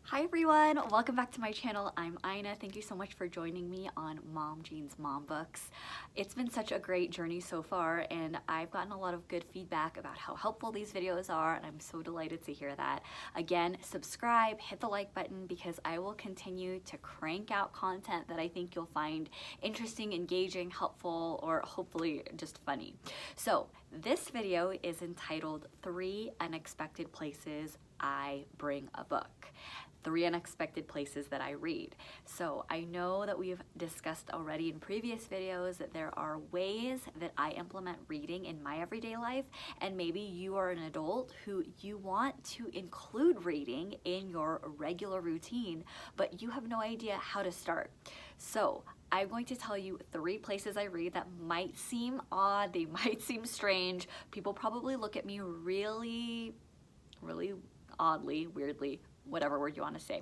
Hi everyone, welcome back to my channel. I'm Ina. Thank you so much for joining me on Mom Jean's Mom Books. It's been such a great journey so far and I've gotten a lot of good feedback about how helpful these videos are and I'm so delighted to hear that. Again, subscribe, hit the like button because I will continue to crank out content that I think you'll find interesting, engaging, helpful, or hopefully just funny. So this video is entitled 3 Unexpected Places I Bring a Book. 3 unexpected places that I read. So I know that we've discussed already in previous videos that there are ways that I implement reading in my everyday life, and maybe you are an adult who you want to include reading in your regular routine, but you have no idea how to start. So I'm going to tell you 3 places I read that might seem odd, they might seem strange. People probably look at me really oddly, weirdly, whatever word you want to say.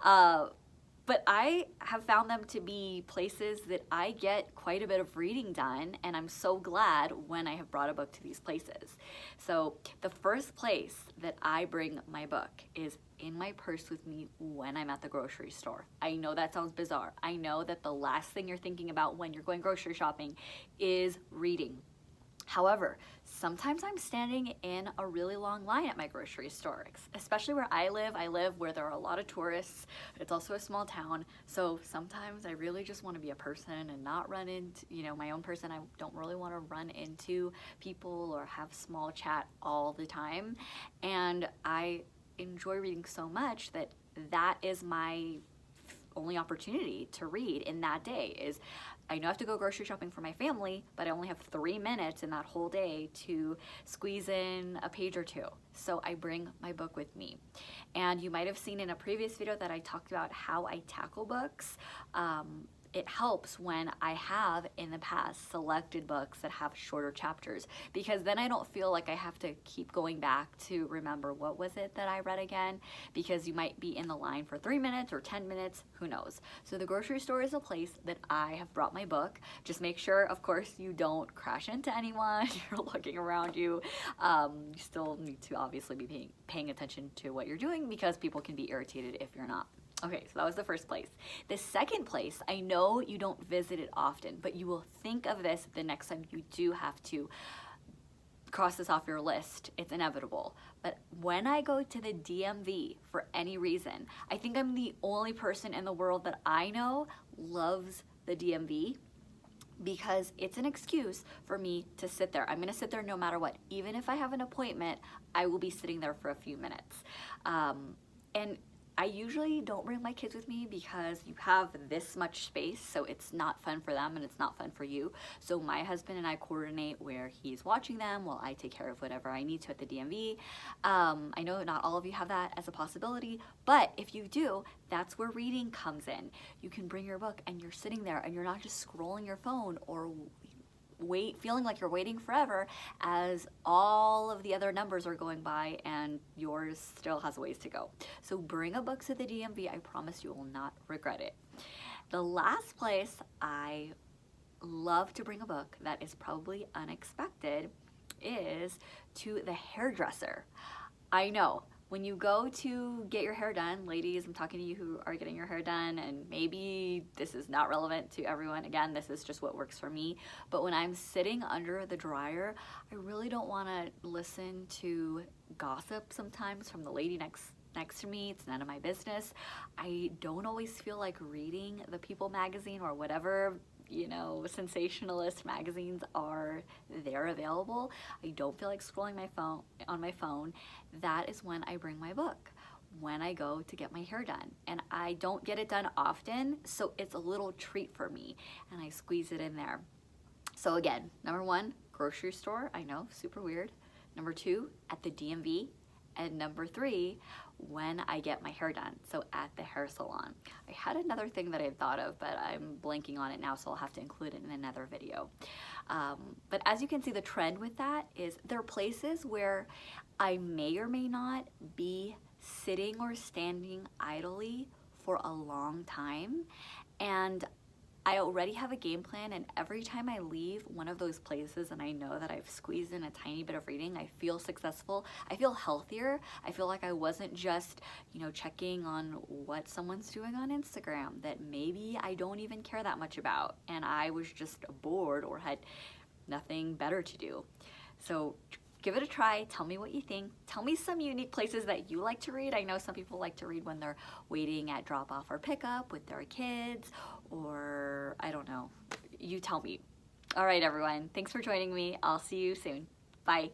But I have found them to be places that I get quite a bit of reading done, and I'm so glad when I have brought a book to these places. So the first place that I bring my book is in my purse with me when I'm at the grocery store. I know that sounds bizarre. I know that the last thing you're thinking about when you're going grocery shopping is reading. However, sometimes I'm standing in a really long line at my grocery store, especially where I live. I live where there are a lot of tourists. It's also a small town. So sometimes I really just want to be a person and not run into, my own person. I don't really want to run into people or have small chat all the time. And I enjoy reading so much that that is my only opportunity to read in that day. Is I know I have to go grocery shopping for my family, but I only have 3 minutes in that whole day to squeeze in a page or 2. So I bring my book with me. And you might have seen in a previous video that I talked about how I tackle books. It helps when I have in the past selected books that have shorter chapters, because then I don't feel like I have to keep going back to remember what was it that I read again, because you might be in the line for 3 minutes or 10 minutes, who knows. So the grocery store is a place that I have brought my book. Just make sure, of course, you don't crash into anyone. You're looking around you. You still need to obviously be paying attention to what you're doing, because people can be irritated if you're not. Okay, so that was the first place. The second place, I know you don't visit it often, but you will think of this the next time you do have to cross this off your list. It's inevitable. But when I go to the DMV for any reason, I think I'm the only person in the world that I know loves the DMV, because it's an excuse for me to sit there. I'm gonna sit there no matter what. Even if I have an appointment, I will be sitting there for a few minutes. And I usually don't bring my kids with me because you have this much space, so it's not fun for them and it's not fun for you. So my husband and I coordinate where he's watching them while I take care of whatever I need to at the DMV. I know not all of you have that as a possibility, but if you do, that's where reading comes in. You can bring your book and you're sitting there and you're not just scrolling your phone or feeling like you're waiting forever as all of the other numbers are going by and yours still has a ways to go. So bring a book to the DMV. I promise you will not regret it. The last place I love to bring a book that is probably unexpected is to the hairdresser. I know, when you go to get your hair done, ladies, I'm talking to you who are getting your hair done, and maybe this is not relevant to everyone. Again, this is just what works for me. But when I'm sitting under the dryer, I really don't want to listen to gossip sometimes from the lady next to me. It's none of my business. I don't always feel like reading the People magazine or whatever sensationalist magazines are there available. I don't feel like scrolling on my phone. That is when I bring my book, when I go to get my hair done. And I don't get it done often, so it's a little treat for me, and I squeeze it in there. So again, number 1, grocery store. I know, super weird. Number 2, at the DMV. And number 3, when I get my hair done, so at the hair salon. I had another thing that I had thought of, but I'm blanking on it now, so I'll have to include it in another video. But as you can see, the trend with that is there are places where I may or may not be sitting or standing idly for a long time, and I already have a game plan, and every time I leave one of those places and I know that I've squeezed in a tiny bit of reading, I feel successful. I feel healthier. I feel like I wasn't just, checking on what someone's doing on Instagram that maybe I don't even care that much about, and I was just bored or had nothing better to do. So give it a try. Tell me what you think. Tell me some unique places that you like to read. I know some people like to read when they're waiting at drop off or pickup with their kids, or I don't know. You tell me. All right, everyone. Thanks for joining me. I'll see you soon. Bye.